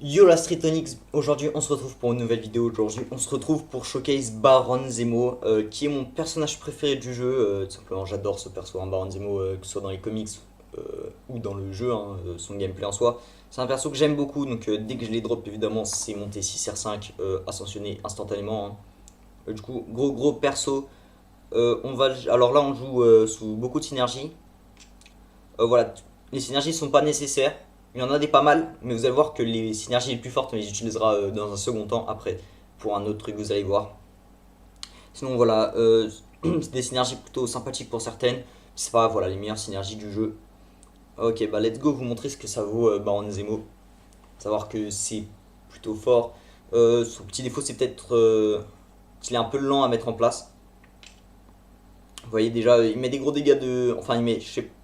Yo la Street Onyx, aujourd'hui on se retrouve pour une nouvelle vidéo. Aujourd'hui on se retrouve pour showcase Baron Zemo, qui est mon personnage préféré du jeu. Tout simplement j'adore ce perso, hein, Baron Zemo, que ce soit dans les comics ou dans le jeu, hein, son gameplay en soi. C'est un perso que j'aime beaucoup, donc dès que je les drop évidemment c'est monté 6R5, ascensionné instantanément, hein. Du coup gros perso. Alors là on joue sous beaucoup de synergie. Voilà, les synergies sont pas nécessaires. Il y en a des pas mal, mais vous allez voir que les synergies les plus fortes, on les utilisera dans un second temps après pour un autre truc, vous allez voir. Sinon, voilà, c'est des synergies plutôt sympathiques pour certaines. C'est pas voilà, les meilleures synergies du jeu. Ok, bah let's go vous montrer ce que ça vaut Baron Zemo. Savoir que c'est plutôt fort. Son petit défaut, c'est peut-être qu'il est un peu lent à mettre en place. Vous voyez déjà, il met des gros dégâts de. Enfin,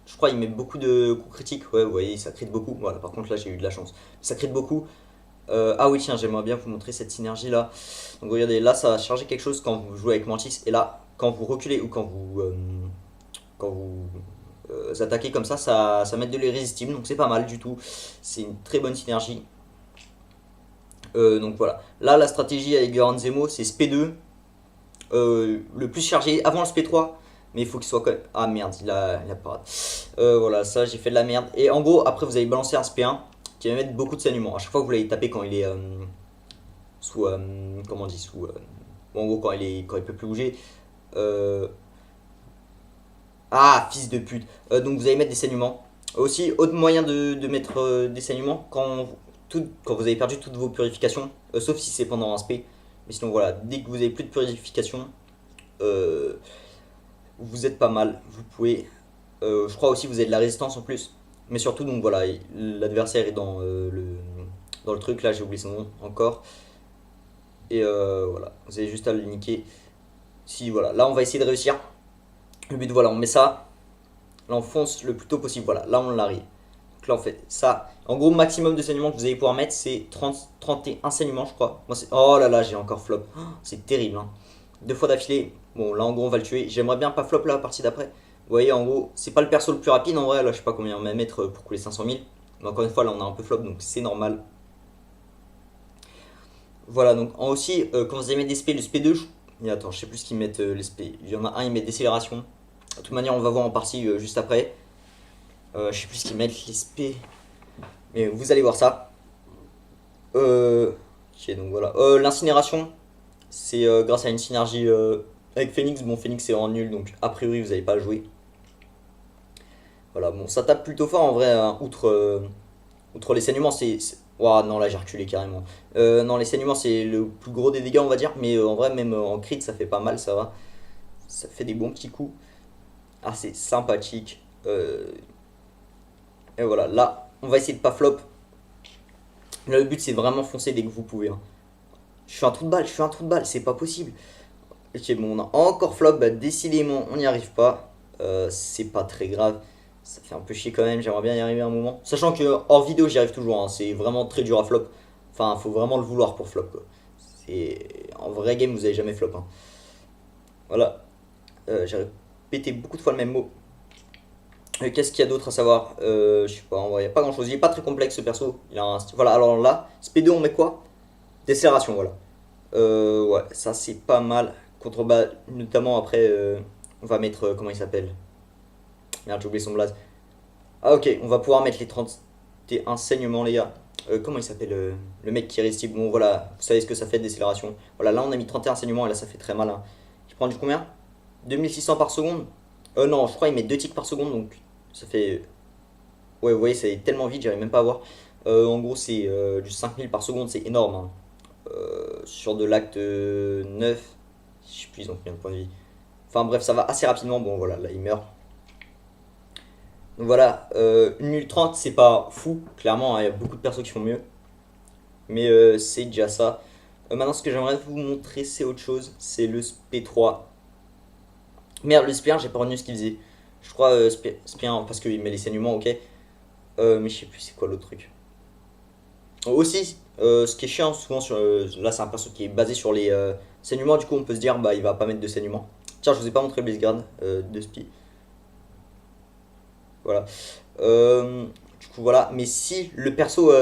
je crois il met beaucoup de coups critiques. Ouais, vous voyez, ça crit beaucoup. Voilà, par contre, là, j'ai eu de la chance. Ça crit beaucoup. Ah oui, tiens, j'aimerais bien vous montrer cette synergie là. Donc, regardez, là, ça va charger quelque chose quand vous jouez avec Mantis. Et là, quand vous reculez ou quand vous attaquez comme ça met de l'irrésistible. Donc, c'est pas mal du tout. C'est une très bonne synergie. Donc, voilà. Là, la stratégie avec Baron Zemo, c'est SP2. Le plus chargé avant le SP3. Mais il faut qu'il soit quand même. Ah merde, il a pas. Voilà, ça j'ai fait de la merde. Et en gros, après vous allez balancer un SP1 qui va mettre beaucoup de saignements. À chaque fois que vous l'allez taper quand il est sous. Comment on dit sous. Bon, en gros, quand il peut plus bouger. Euh, ah, fils de pute. Donc vous allez mettre des saignements. Aussi, autre moyen de mettre des saignements quand vous avez perdu toutes vos purifications. Sauf si c'est pendant un SP. Mais sinon, voilà, dès que vous avez plus de purification. Euh, vous êtes pas mal. Vous pouvez. Je crois aussi que vous avez de la résistance en plus. Mais surtout, donc voilà, l'adversaire est dans le truc. Là, j'ai oublié son nom encore. Et voilà, vous avez juste à le niquer. Si voilà, là, on va essayer de réussir. Le but, voilà, on met ça. Là, on fonce le plus tôt possible. Voilà, là, on l'arrive. Donc là, on fait ça. En gros, maximum de saignements que vous allez pouvoir mettre, c'est 31 saignements, je crois. Moi, oh là là, j'ai encore flop. Oh, c'est terrible, hein. Deux fois d'affilée. Bon, là, en gros, on va le tuer. J'aimerais bien pas flop la partie d'après. Vous voyez, en gros, c'est pas le perso le plus rapide en vrai. Là, je sais pas combien on va mettre pour couler 500 000. Mais encore une fois, là, on a un peu flop, donc c'est normal. Voilà, donc aussi, quand vous allez mettre des SP, le SP2, et attends, je sais plus ce qu'ils mettent les SP. Il y en a un, ils mettent décélération. De toute manière, on va voir en partie juste après. Je sais plus ce qu'ils mettent les SP. Mais vous allez voir ça. Ok, donc voilà. L'incinération, c'est grâce à une synergie avec Phoenix. Bon, Phoenix est en nul, donc a priori, vous n'allez pas le jouer. Voilà, bon, ça tape plutôt fort en vrai, hein, outre les saignements, ouah, non, là j'ai reculé carrément. Non, les saignements, c'est le plus gros des dégâts, on va dire, mais en vrai, même en crit, ça fait pas mal, ça va. Ça fait des bons petits coups. Ah, c'est sympathique. Et voilà, là, on va essayer de pas flop. Là, le but, c'est vraiment foncer dès que vous pouvez, hein. Je fais un trou de balle, je fais un trou de balle, c'est pas possible. Ok, bon, on a encore flop, bah, décidément, on n'y arrive pas. C'est pas très grave. Ça fait un peu chier quand même, j'aimerais bien y arriver un moment. Sachant que hors vidéo, j'y arrive toujours, hein. C'est vraiment très dur à flop. Enfin, faut vraiment le vouloir pour flop, quoi. En vrai game, vous avez jamais flop, hein. Voilà. J'ai répété beaucoup de fois le même mot. Qu'est-ce qu'il y a d'autre à savoir? Je sais pas, en vrai, il n'y a pas grand chose. Il est pas très complexe ce perso. Voilà, alors là, SP2, on met quoi? Décélération, voilà. Ouais, ça c'est pas mal. Notamment après, on va mettre. Comment il s'appelle? Merde, j'ai oublié son blaze. Ah, ok, on va pouvoir mettre les 31 saignements, les gars. Comment il s'appelle le mec qui est résistible? Bon, voilà, vous savez ce que ça fait de décélération. Voilà, là on a mis 31 saignements et là ça fait très mal, hein. Il prend du combien? 2600 par seconde? Non, je crois qu'il met 2 ticks par seconde donc ça fait. Ouais, vous voyez, c'est tellement vite, j'arrive même pas à voir. En gros, c'est du 5000 par seconde, c'est énorme, hein. Sur de l'acte 9, je sais plus, ils ont combien de points de vie. Enfin bref, ça va assez rapidement. Bon, voilà, là il meurt. Donc voilà, une minute 30, c'est pas fou, clairement, hein, il y a beaucoup de persos qui font mieux. Mais c'est déjà ça. Maintenant, ce que j'aimerais vous montrer, c'est autre chose. C'est le SP3. Merde, le SP1, j'ai pas retenu ce qu'il faisait. Je crois SP1, parce qu'il met les saignements, ok. Mais je sais plus c'est quoi l'autre truc. Aussi, ce qui est chiant souvent là c'est un perso qui est basé sur les saignements, du coup on peut se dire bah il va pas mettre de saignements. Tiens, je vous ai pas montré Blizzard de Spi. Voilà. Du coup, voilà. Mais si le perso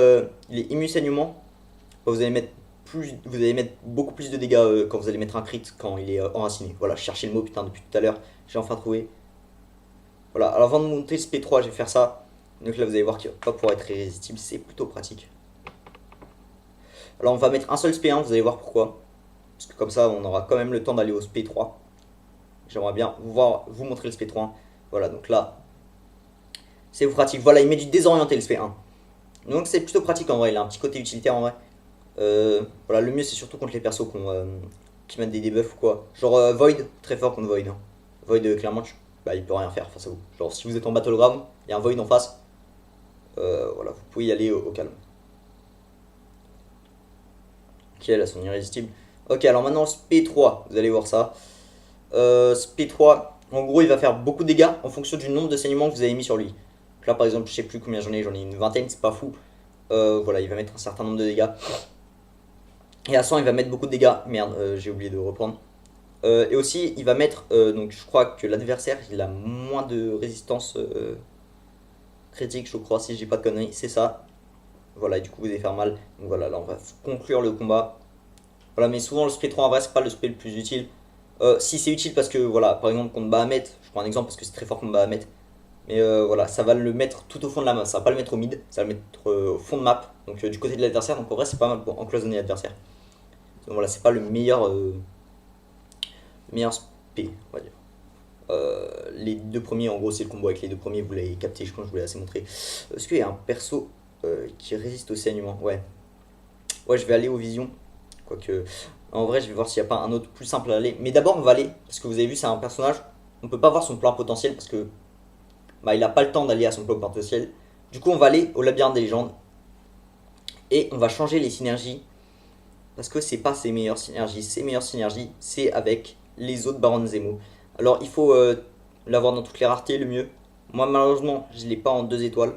il est immu saignement, bah, vous allez mettre beaucoup plus de dégâts quand vous allez mettre un crit quand il est enraciné. Voilà, je cherchais le mot putain depuis tout à l'heure. J'ai enfin trouvé. Voilà, alors avant de monter ce P3, je vais faire ça. Donc là, vous allez voir qu'il va pas pouvoir être irrésistible, c'est plutôt pratique. Alors on va mettre un seul SP1, vous allez voir pourquoi. Parce que comme ça, on aura quand même le temps d'aller au SP3. J'aimerais bien vous montrer le SP3. Voilà, donc là, c'est pratique. Voilà, il met du désorienté le SP1. Donc c'est plutôt pratique en vrai, il a un petit côté utilitaire en vrai. Voilà, le mieux c'est surtout contre les persos qui mettent des debuffs ou quoi. Genre Void, très fort contre Void. Hein. Void, clairement, bah, il peut rien faire face à vous. Genre si vous êtes en Battleground, il y a un Void en face. Voilà, vous pouvez y aller au calme. Ok, là, sont irrésistibles. Ok, alors maintenant, SP3, vous allez voir ça. SP3, en gros, il va faire beaucoup de dégâts en fonction du nombre de saignements que vous avez mis sur lui. Donc là, par exemple, je sais plus combien j'en ai une vingtaine, c'est pas fou. Voilà, il va mettre un certain nombre de dégâts. Et à 100, il va mettre beaucoup de dégâts. Merde, j'ai oublié de reprendre. Et aussi, il va mettre, donc je crois que l'adversaire, il a moins de résistance critique, je crois, si j'ai pas de conneries, c'est ça. Voilà, et du coup, vous allez faire mal. Donc voilà, là, on va conclure le combat. Voilà, mais souvent, le spray 3 en vrai, c'est pas le spray le plus utile. Si c'est utile parce que, voilà, par exemple, contre Bahamut, je prends un exemple parce que c'est très fort contre Bahamut. Mais voilà, ça va le mettre tout au fond de la map, ça va pas le mettre au mid, ça va le mettre au fond de map, donc du côté de l'adversaire. Donc en vrai, c'est pas mal pour encloisonner l'adversaire. Donc voilà, c'est pas le meilleur spé, on va dire. Les deux premiers, en gros, c'est le combo avec les deux premiers, vous l'avez capté, je pense que je vous l'ai assez montré. Est-ce qu'il y a un perso qui résiste au saignement? Ouais. Ouais, je vais aller aux visions. Quoique, en vrai, je vais voir s'il n'y a pas un autre plus simple à aller. Mais d'abord, on va aller, parce que vous avez vu, c'est un personnage, on peut pas voir son plein potentiel parce que bah, il n'a pas le temps d'aller à son plein potentiel. Du coup, on va aller au labyrinthe des légendes et on va changer les synergies parce que c'est pas ses meilleures synergies. Ses meilleures synergies, c'est avec les autres barons de Zemo. Alors, il faut l'avoir dans toutes les raretés, le mieux. Moi, malheureusement, je l'ai pas en 2 étoiles.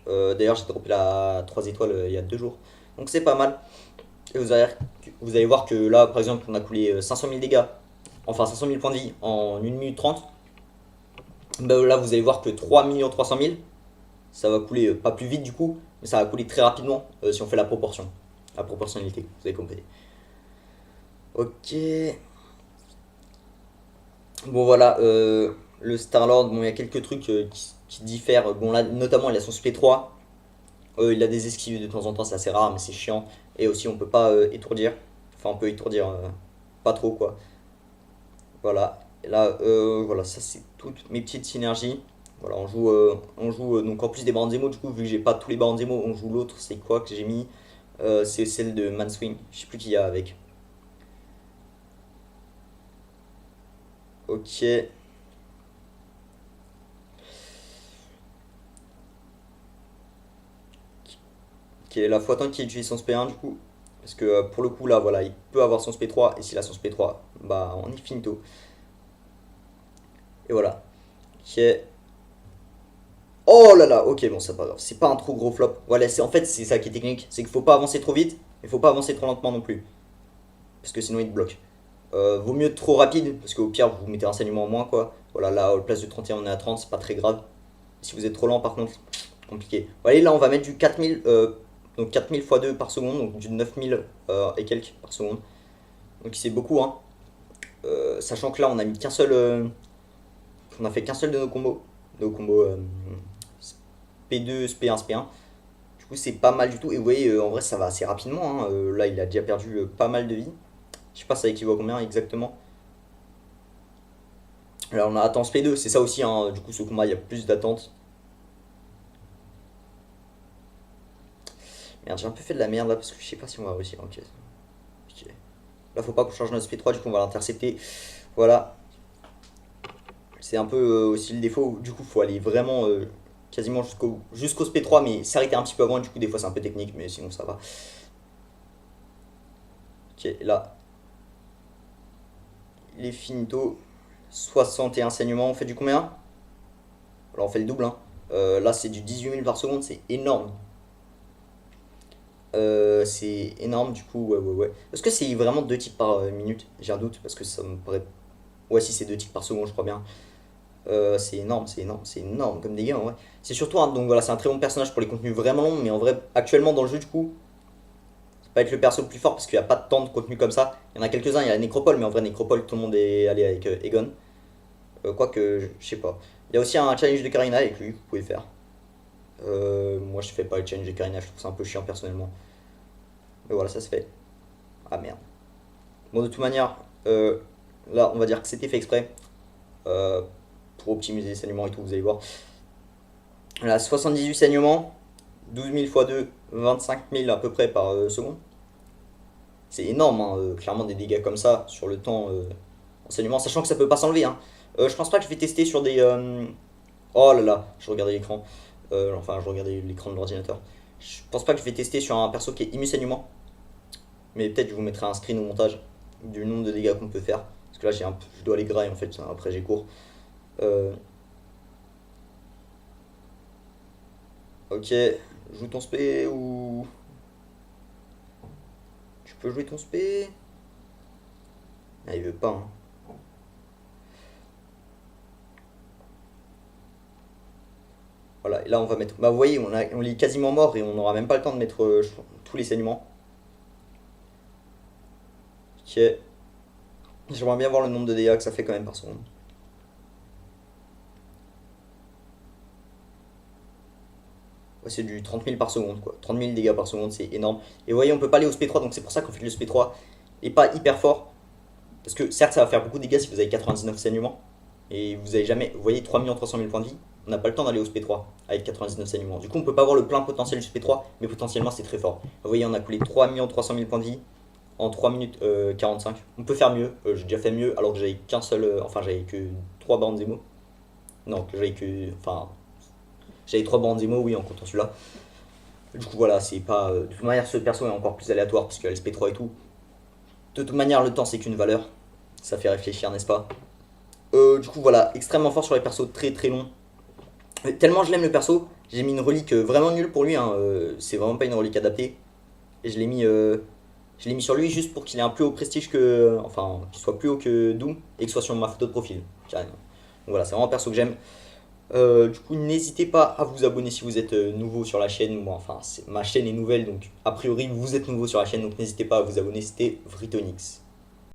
D'ailleurs, j'ai droppé la 3 étoiles il y a 2 jours. Donc, c'est pas mal. Et vous allez voir que là, par exemple, on a coulé 500 000 dégâts, enfin 500 000 points de vie en 1 minute 30. Bah, là, vous allez voir que 3 300 000, ça va couler pas plus vite du coup, mais ça va couler très rapidement si on fait la proportion. La proportionnalité, vous avez compris. Ok. Bon, voilà, le Star-Lord, bon, il y a quelques trucs qui diffèrent. Bon, là, notamment, il a son SP3. Il a des esquives de temps en temps, c'est assez rare, mais c'est chiant. Et aussi, on peut pas étourdir. Enfin, on peut étourdir pas trop, quoi. Voilà. Et là, voilà, ça c'est toutes mes petites synergies. Voilà, on joue donc en plus des Baranzemo, du coup, vu que j'ai pas tous les Baranzemo, on joue l'autre, c'est quoi que j'ai mis? C'est celle de Manswing, je sais plus qui y a avec. Ok. Ok, là, faut attendre qu'il utilise son SP1 du coup. Parce que pour le coup, là, voilà, il peut avoir son SP3, et s'il a son SP3, bah, on est finito. Et voilà. Ok. Oh là là, ok, bon, c'est pas grave. C'est pas un trop gros flop. Voilà, en fait, c'est ça qui est technique. C'est qu'il faut pas avancer trop vite, mais faut pas avancer trop lentement non plus. Parce que sinon, il te bloque. Vaut mieux trop rapide, parce qu'au pire, vous mettez un saignement en moins, quoi. Voilà, là, à la place de 31, on est à 30, c'est pas très grave. Si vous êtes trop lent, par contre, compliqué. Voilà, là, on va mettre du 4000, donc 4000 x 2 par seconde, donc du 9000 et quelques par seconde. Donc c'est beaucoup, hein. Sachant que là, on a mis qu'un seul. On a fait qu'un seul de nos combos. Nos combos P2, SP1, SP1. Du coup, c'est pas mal du tout. Et vous voyez, en vrai, ça va assez rapidement. Hein. Là, il a déjà perdu pas mal de vie. Je sais pas, ça équivaut à combien exactement. Là, on a attend SP2, c'est ça aussi. Hein. Du coup, ce combat, il y a plus d'attente. Merde, j'ai un peu fait de la merde là parce que je sais pas si on va réussir. Ok. Ok. Là, faut pas qu'on change notre SP3, du coup, on va l'intercepter. Voilà. C'est un peu aussi le défaut. Du coup, faut aller vraiment quasiment jusqu'au SP3, mais s'arrêter un petit peu avant. Du coup, des fois, c'est un peu technique, mais sinon, ça va. Ok, là, il est finito. 61 saignements. On fait du combien? Alors, on fait le double. Hein. Là, c'est du 18 000 par seconde, c'est énorme. C'est énorme, du coup, ouais, ouais, ouais. Est-ce que c'est vraiment 2 ticks par minute? J'ai un doute, parce que ça me paraît. Ouais, si c'est 2 ticks par seconde, je crois bien. C'est énorme, c'est énorme, c'est énorme comme dégâts en vrai. C'est surtout donc voilà, c'est un très bon personnage pour les contenus vraiment longs, mais en vrai, actuellement dans le jeu, du coup, ça va être le perso le plus fort parce qu'il n'y a pas tant de contenu comme ça. Il y en a quelques-uns, il y a la Nécropole, mais en vrai, Nécropole, tout le monde est allé avec Egon. Quoique, je sais pas. Il y a aussi un challenge de Karina avec lui, vous pouvez faire. Moi, je fais pas le challenge de Karina, je trouve ça un peu chiant personnellement. Mais voilà, ça se fait. Ah merde. Bon, de toute manière, là, on va dire que c'était fait exprès. euh, pour optimiser les saignements et tout, vous allez voir. Là, 78 saignements, 12 000 x 2, 25 000 à peu près par seconde. C'est énorme, hein, clairement des dégâts comme ça sur le temps en saignement, sachant que ça peut pas s'enlever. Hein. Je pense pas que je vais tester sur des... Oh là là, je regardais l'écran. Enfin, je regardais l'écran de l'ordinateur. Je pense pas que je vais tester sur un perso qui est immu saignement. Mais peut-être je vous mettrai un screen au montage du nombre de dégâts qu'on peut faire. Parce que là, je dois aller grailler en fait, après j'ai cours. Euh, ok, joue ton spé ou... Tu peux jouer ton spé? Ah, il veut pas, hein. Voilà, et là on va mettre... Bah vous voyez, on est quasiment mort et on n'aura même pas le temps de mettre tous les saignements. Ok. J'aimerais bien voir le nombre de dégâts que ça fait quand même par seconde. Ouais, c'est du 30 000 par seconde, quoi. 30 000 dégâts par seconde, c'est énorme. Et vous voyez, on peut pas aller au SP3, donc c'est pour ça qu'en fait le SP3 est pas hyper fort. Parce que certes, ça va faire beaucoup de dégâts si vous avez 99 saignements. Et vous avez jamais, vous voyez, 3 300 000 points de vie. On n'a pas le temps d'aller au SP3 avec 99 saignements. Du coup, on peut pas voir le plein potentiel du SP3, mais potentiellement c'est très fort. Vous voyez, on a coulé 3 300 000 points de vie en 3 minutes 45. On peut faire mieux. J'ai déjà fait mieux alors que j'avais qu'un seul. Enfin, j'avais que 3 bandes Zemo. Non, que j'avais que. Enfin, j'avais 3 bandes Zemo, oui, en comptant celui-là. Du coup, voilà, c'est pas. De toute manière, ce perso est encore plus aléatoire parce qu'il y a le SP3 et tout. De toute manière, le temps c'est qu'une valeur. Ça fait réfléchir, n'est-ce pas? Du coup, voilà, extrêmement fort sur les persos très très longs. Tellement je l'aime le perso, j'ai mis une relique vraiment nulle pour lui. Hein, c'est vraiment pas une relique adaptée. Et je l'ai mis sur lui juste pour qu'il ait un plus haut prestige que. Enfin, qu'il soit plus haut que Doom et que ce soit sur ma photo de profil, carrément. Donc voilà, c'est vraiment un perso que j'aime. Du coup, n'hésitez pas à vous abonner si vous êtes nouveau sur la chaîne. Moi, enfin, ma chaîne est nouvelle, donc a priori vous êtes nouveau sur la chaîne, donc n'hésitez pas à vous abonner. C'était Vritonix.